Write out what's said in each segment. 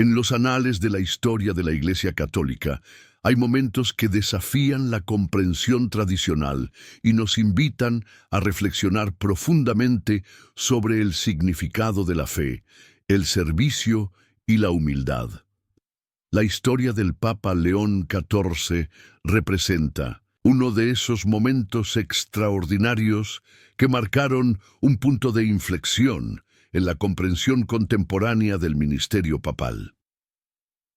En los anales de la historia de la Iglesia Católica, hay momentos que desafían la comprensión tradicional y nos invitan a reflexionar profundamente sobre el significado de la fe, el servicio y la humildad. La historia del Papa León XIV representa uno de esos momentos extraordinarios que marcaron un punto de inflexión en la comprensión contemporánea del ministerio papal.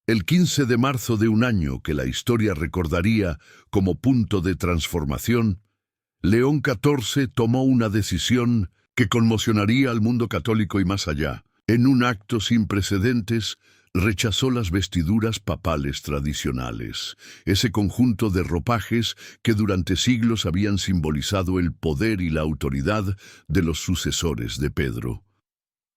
El 15 de marzo de un año que la historia recordaría como punto de transformación, León XIV tomó una decisión que conmocionaría al mundo católico y más allá. En un acto sin precedentes, rechazó las vestiduras papales tradicionales, ese conjunto de ropajes que durante siglos habían simbolizado el poder y la autoridad de los sucesores de Pedro.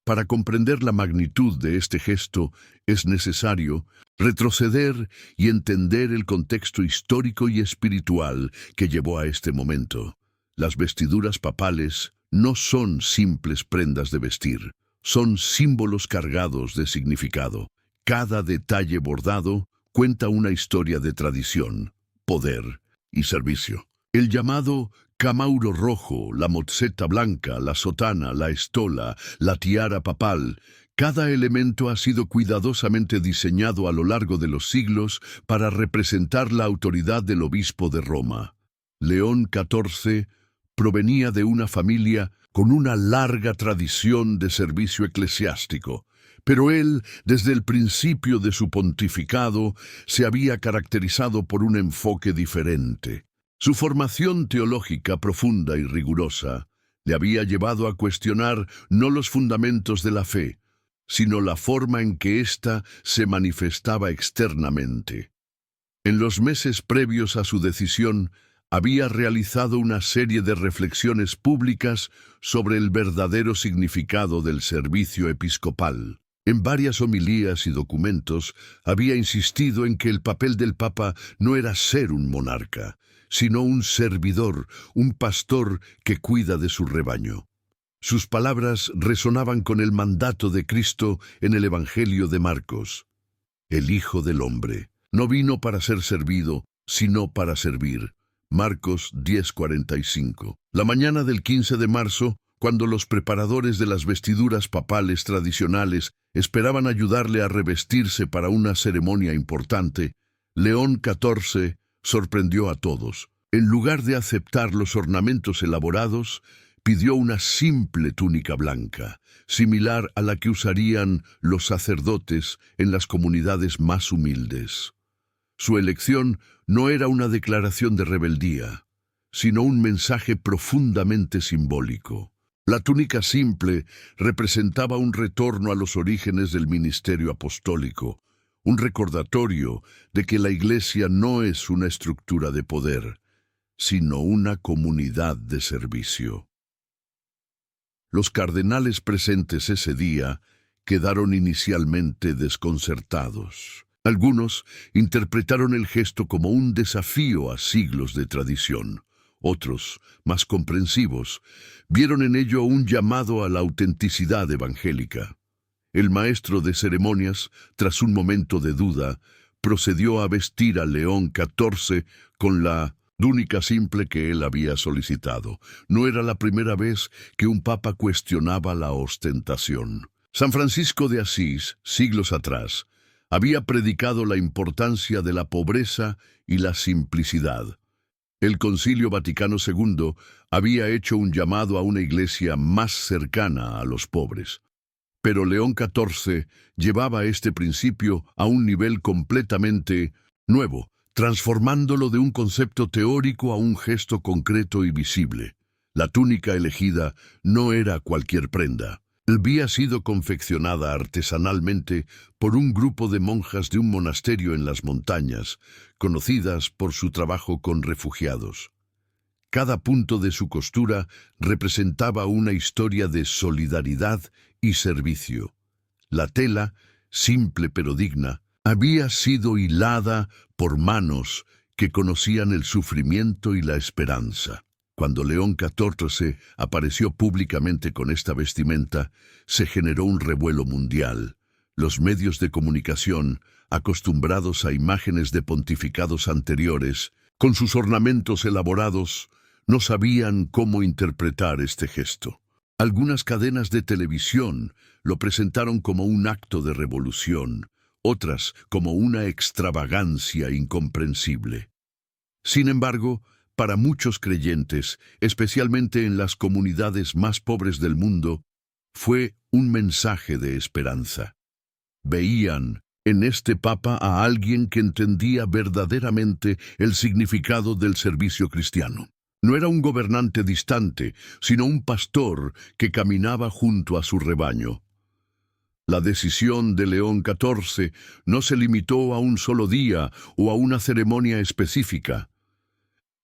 Para comprender la magnitud de este gesto, es necesario retroceder y entender el contexto histórico y espiritual que llevó a este momento. Las vestiduras papales no son simples prendas de vestir, son símbolos cargados de significado. Cada detalle bordado cuenta una historia de tradición, poder y servicio. El llamado camauro rojo, la mozzeta blanca, la sotana, la estola, la tiara papal, cada elemento ha sido cuidadosamente diseñado a lo largo de los siglos para representar la autoridad del obispo de Roma. León XIV provenía de una familia con una larga tradición de servicio eclesiástico, pero él, desde el principio de su pontificado, se había caracterizado por un enfoque diferente. Su formación teológica profunda y rigurosa le había llevado a cuestionar no los fundamentos de la fe, sino la forma en que ésta se manifestaba externamente. En los meses previos a su decisión, había realizado una serie de reflexiones públicas sobre el verdadero significado del servicio episcopal. En varias homilías y documentos había insistido en que el papel del Papa no era ser un monarca, sino un servidor, un pastor que cuida de su rebaño. Sus palabras resonaban con el mandato de Cristo en el Evangelio de Marcos. El Hijo del Hombre no vino para ser servido, sino para servir. Marcos 10:45. La mañana del 15 de marzo, cuando los preparadores de las vestiduras papales tradicionales esperaban ayudarle a revestirse para una ceremonia importante, León XIV sorprendió a todos. En lugar de aceptar los ornamentos elaborados, pidió una simple túnica blanca, similar a la que usarían los sacerdotes en las comunidades más humildes. Su elección no era una declaración de rebeldía, sino un mensaje profundamente simbólico. La túnica simple representaba un retorno a los orígenes del ministerio apostólico, un recordatorio de que la Iglesia no es una estructura de poder, sino una comunidad de servicio. Los cardenales presentes ese día quedaron inicialmente desconcertados. Algunos interpretaron el gesto como un desafío a siglos de tradición. Otros, más comprensivos, vieron en ello un llamado a la autenticidad evangélica. El maestro de ceremonias, tras un momento de duda, procedió a vestir a León XIV con la túnica simple que él había solicitado. No era la primera vez que un papa cuestionaba la ostentación. San Francisco de Asís, siglos atrás, había predicado la importancia de la pobreza y la simplicidad. El Concilio Vaticano II había hecho un llamado a una iglesia más cercana a los pobres. Pero León XIV llevaba este principio a un nivel completamente nuevo, transformándolo de un concepto teórico a un gesto concreto y visible. La túnica elegida no era cualquier prenda. Había sido confeccionada artesanalmente por un grupo de monjas de un monasterio en las montañas, conocidas por su trabajo con refugiados. Cada punto de su costura representaba una historia de solidaridad y servicio. La tela, simple pero digna, había sido hilada por manos que conocían el sufrimiento y la esperanza. Cuando León XIV apareció públicamente con esta vestimenta, se generó un revuelo mundial. Los medios de comunicación, acostumbrados a imágenes de pontificados anteriores, con sus ornamentos elaborados, no sabían cómo interpretar este gesto. Algunas cadenas de televisión lo presentaron como un acto de revolución, otras como una extravagancia incomprensible. Sin embargo, para muchos creyentes, especialmente en las comunidades más pobres del mundo, fue un mensaje de esperanza. Veían en este Papa a alguien que entendía verdaderamente el significado del servicio cristiano. No era un gobernante distante, sino un pastor que caminaba junto a su rebaño. La decisión de León XIV no se limitó a un solo día o a una ceremonia específica.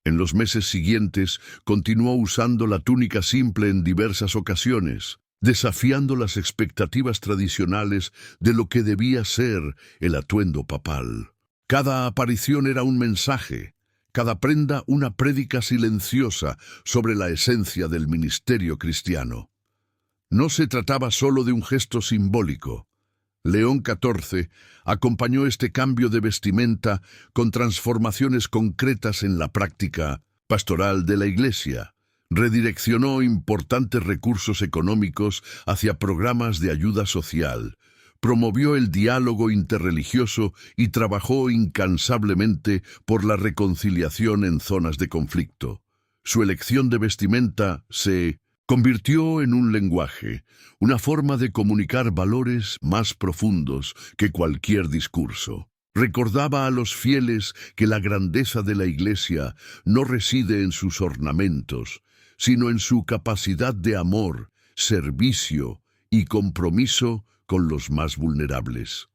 En los meses siguientes continuó usando la túnica simple en diversas ocasiones, desafiando las expectativas tradicionales de lo que debía ser el atuendo papal. Cada aparición era un mensaje, cada prenda una prédica silenciosa sobre la esencia del ministerio cristiano. No se trataba solo de un gesto simbólico. León XIV acompañó este cambio de vestimenta con transformaciones concretas en la práctica pastoral de la Iglesia. Redireccionó importantes recursos económicos hacia programas de ayuda social, promovió el diálogo interreligioso y trabajó incansablemente por la reconciliación en zonas de conflicto. Su elección de vestimenta se convirtió en un lenguaje, una forma de comunicar valores más profundos que cualquier discurso. Recordaba a los fieles que la grandeza de la Iglesia no reside en sus ornamentos, sino en su capacidad de amor, servicio y compromiso con los más vulnerables.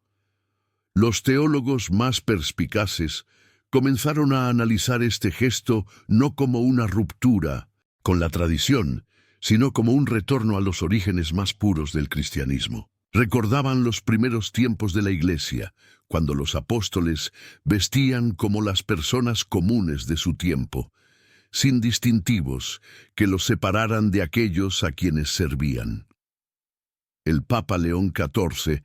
Los teólogos más perspicaces comenzaron a analizar este gesto no como una ruptura con la tradición, sino como un retorno a los orígenes más puros del cristianismo. Recordaban los primeros tiempos de la Iglesia, cuando los apóstoles vestían como las personas comunes de su tiempo, sin distintivos que los separaran de aquellos a quienes servían. El Papa León XIV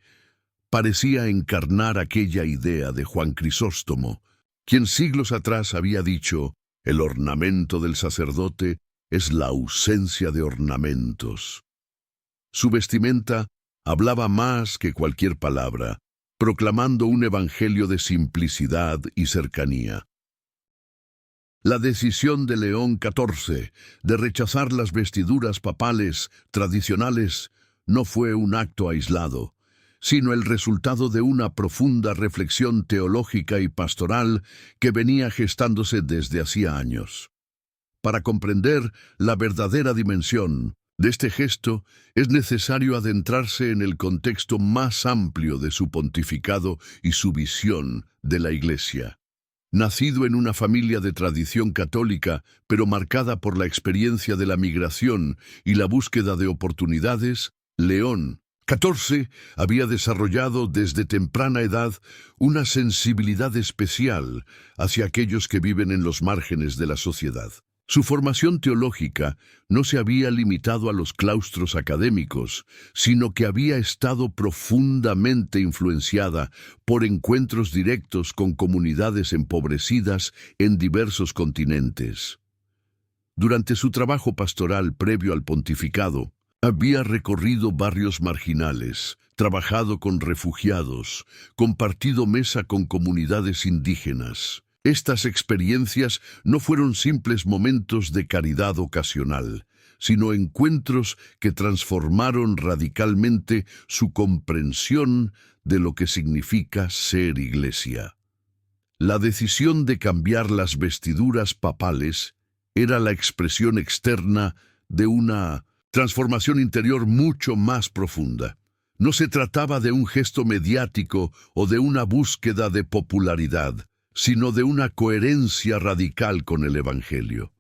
parecía encarnar aquella idea de Juan Crisóstomo, quien siglos atrás había dicho: el ornamento del sacerdote es la ausencia de ornamentos. Su vestimenta hablaba más que cualquier palabra, proclamando un evangelio de simplicidad y cercanía. La decisión de León XIV de rechazar las vestiduras papales tradicionales no fue un acto aislado, sino el resultado de una profunda reflexión teológica y pastoral que venía gestándose desde hacía años. Para comprender la verdadera dimensión de este gesto, es necesario adentrarse en el contexto más amplio de su pontificado y su visión de la Iglesia. Nacido en una familia de tradición católica, pero marcada por la experiencia de la migración y la búsqueda de oportunidades, León XIV había desarrollado desde temprana edad una sensibilidad especial hacia aquellos que viven en los márgenes de la sociedad. Su formación teológica no se había limitado a los claustros académicos, sino que había estado profundamente influenciada por encuentros directos con comunidades empobrecidas en diversos continentes. Durante su trabajo pastoral previo al pontificado, había recorrido barrios marginales, trabajado con refugiados, compartido mesa con comunidades indígenas. Estas experiencias no fueron simples momentos de caridad ocasional, sino encuentros que transformaron radicalmente su comprensión de lo que significa ser Iglesia. La decisión de cambiar las vestiduras papales era la expresión externa de una transformación interior mucho más profunda. No se trataba de un gesto mediático o de una búsqueda de popularidad, sino de una coherencia radical con el Evangelio.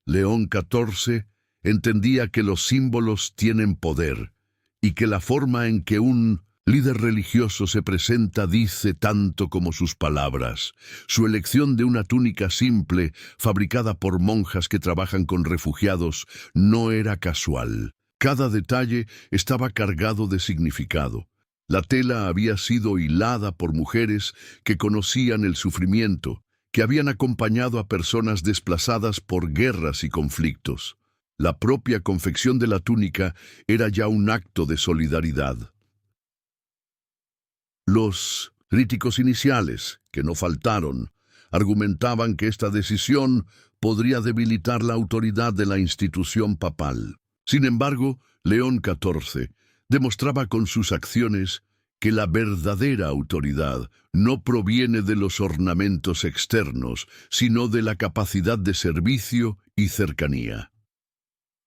León XIV entendía que los símbolos tienen poder y que la forma en que un líder religioso se presenta dice tanto como sus palabras. Su elección de una túnica simple, fabricada por monjas que trabajan con refugiados, no era casual. Cada detalle estaba cargado de significado. La tela había sido hilada por mujeres que conocían el sufrimiento, que habían acompañado a personas desplazadas por guerras y conflictos. La propia confección de la túnica era ya un acto de solidaridad. Los críticos iniciales, que no faltaron, argumentaban que esta decisión podría debilitar la autoridad de la institución papal. Sin embargo, León XIV demostraba con sus acciones que la verdadera autoridad no proviene de los ornamentos externos, sino de la capacidad de servicio y cercanía.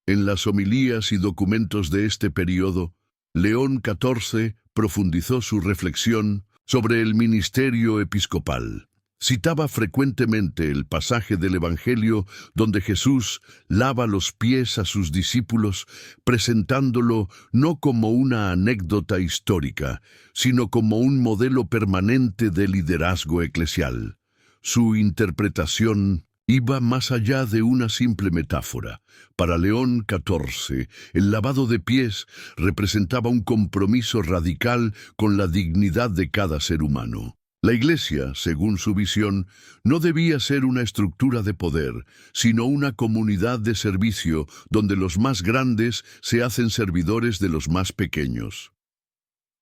En las homilías y documentos de este periodo, León XIV profundizó su reflexión sobre el ministerio episcopal. Citaba frecuentemente el pasaje del Evangelio donde Jesús lava los pies a sus discípulos, presentándolo no como una anécdota histórica, sino como un modelo permanente de liderazgo eclesial. Su interpretación iba más allá de una simple metáfora. Para León XIV, el lavado de pies representaba un compromiso radical con la dignidad de cada ser humano. La Iglesia, según su visión, no debía ser una estructura de poder, sino una comunidad de servicio donde los más grandes se hacen servidores de los más pequeños.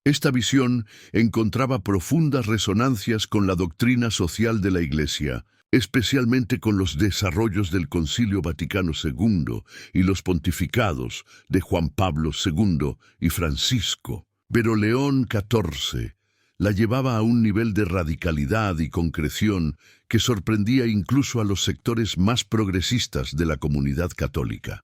Esta visión encontraba profundas resonancias con la doctrina social de la Iglesia, especialmente con los desarrollos del Concilio Vaticano II y los pontificados de Juan Pablo II y Francisco. Pero León XIV la llevaba a un nivel de radicalidad y concreción que sorprendía incluso a los sectores más progresistas de la comunidad católica.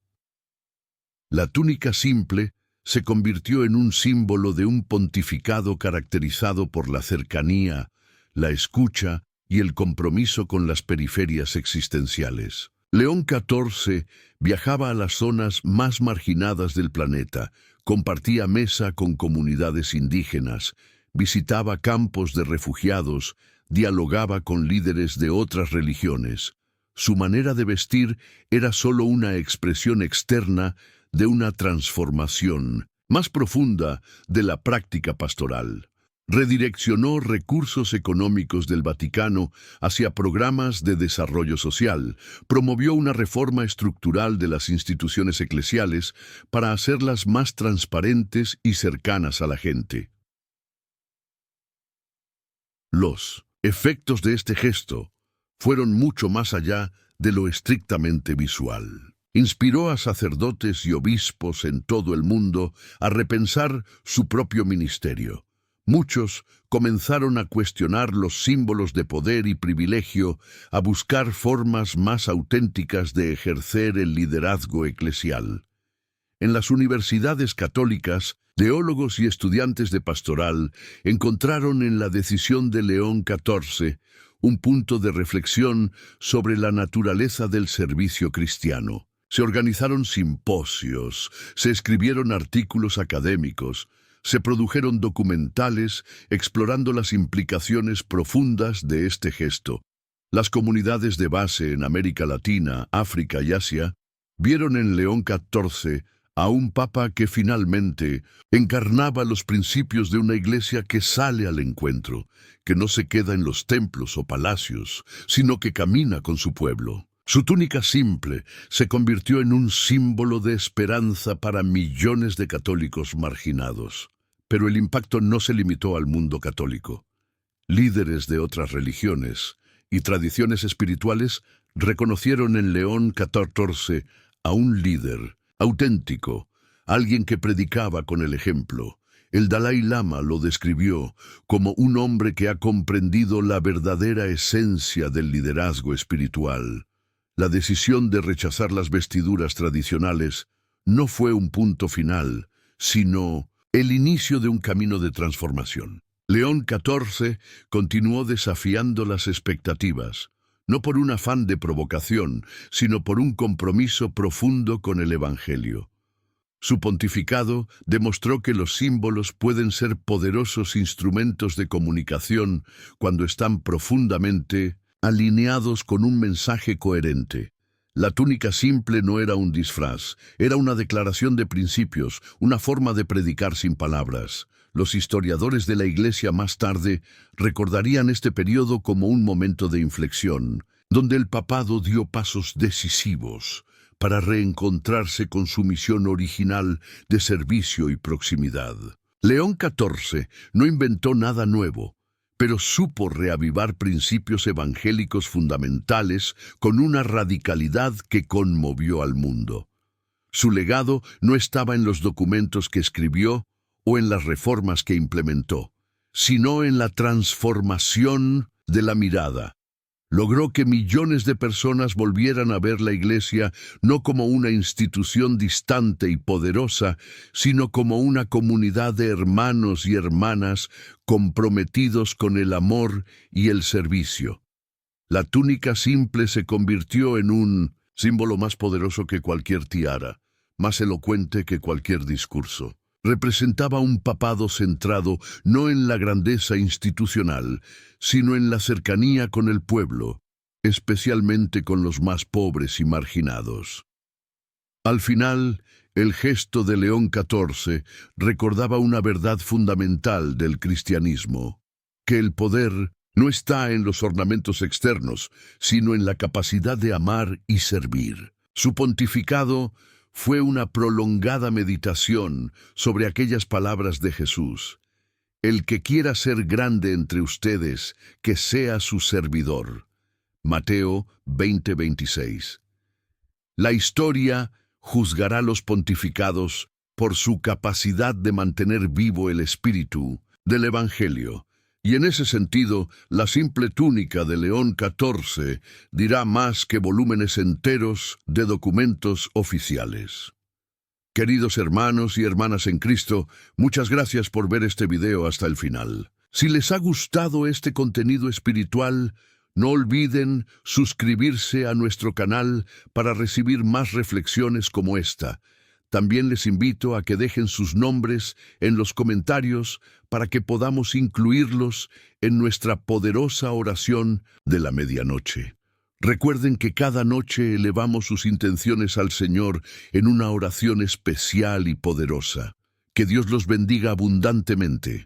La túnica simple se convirtió en un símbolo de un pontificado caracterizado por la cercanía, la escucha y el compromiso con las periferias existenciales. León XIV viajaba a las zonas más marginadas del planeta, compartía mesa con comunidades indígenas, visitaba campos de refugiados, dialogaba con líderes de otras religiones. Su manera de vestir era solo una expresión externa de una transformación más profunda de la práctica pastoral. Redireccionó recursos económicos del Vaticano hacia programas de desarrollo social, promovió una reforma estructural de las instituciones eclesiales para hacerlas más transparentes y cercanas a la gente. Los efectos de este gesto fueron mucho más allá de lo estrictamente visual. Inspiró a sacerdotes y obispos en todo el mundo a repensar su propio ministerio. Muchos comenzaron a cuestionar los símbolos de poder y privilegio, a buscar formas más auténticas de ejercer el liderazgo eclesial. En las universidades católicas, teólogos y estudiantes de pastoral encontraron en la decisión de León XIV un punto de reflexión sobre la naturaleza del servicio cristiano. Se organizaron simposios, se escribieron artículos académicos, se produjeron documentales explorando las implicaciones profundas de este gesto. Las comunidades de base en América Latina, África y Asia vieron en León XIV a un papa que finalmente encarnaba los principios de una iglesia que sale al encuentro, que no se queda en los templos o palacios, sino que camina con su pueblo. Su túnica simple se convirtió en un símbolo de esperanza para millones de católicos marginados. Pero el impacto no se limitó al mundo católico. Líderes de otras religiones y tradiciones espirituales reconocieron en León XIV a un líder auténtico, alguien que predicaba con el ejemplo. El Dalai Lama lo describió como un hombre que ha comprendido la verdadera esencia del liderazgo espiritual. La decisión de rechazar las vestiduras tradicionales no fue un punto final, sino el inicio de un camino de transformación. León XIV continuó desafiando las expectativas, no por un afán de provocación, sino por un compromiso profundo con el Evangelio. Su pontificado demostró que los símbolos pueden ser poderosos instrumentos de comunicación cuando están profundamente alineados con un mensaje coherente. La túnica simple no era un disfraz, era una declaración de principios, una forma de predicar sin palabras. Los historiadores de la Iglesia más tarde recordarían este periodo como un momento de inflexión, donde el papado dio pasos decisivos para reencontrarse con su misión original de servicio y proximidad. León XIV no inventó nada nuevo, pero supo reavivar principios evangélicos fundamentales con una radicalidad que conmovió al mundo. Su legado no estaba en los documentos que escribió o en las reformas que implementó, sino en la transformación de la mirada. Logró que millones de personas volvieran a ver la Iglesia no como una institución distante y poderosa, sino como una comunidad de hermanos y hermanas comprometidos con el amor y el servicio. La túnica simple se convirtió en un símbolo más poderoso que cualquier tiara, más elocuente que cualquier discurso. Representaba un papado centrado no en la grandeza institucional, sino en la cercanía con el pueblo, especialmente con los más pobres y marginados. Al final, el gesto de León XIV recordaba una verdad fundamental del cristianismo, que el poder no está en los ornamentos externos, sino en la capacidad de amar y servir. Su pontificado fue una prolongada meditación sobre aquellas palabras de Jesús: el que quiera ser grande entre ustedes, que sea su servidor. Mateo 20:26. La historia juzgará los pontificados por su capacidad de mantener vivo el espíritu del Evangelio. Y en ese sentido, la simple túnica de León XIV dirá más que volúmenes enteros de documentos oficiales. Queridos hermanos y hermanas en Cristo, muchas gracias por ver este video hasta el final. Si les ha gustado este contenido espiritual, no olviden suscribirse a nuestro canal para recibir más reflexiones como esta. También les invito a que dejen sus nombres en los comentarios para que podamos incluirlos en nuestra poderosa oración de la medianoche. Recuerden que cada noche elevamos sus intenciones al Señor en una oración especial y poderosa. Que Dios los bendiga abundantemente.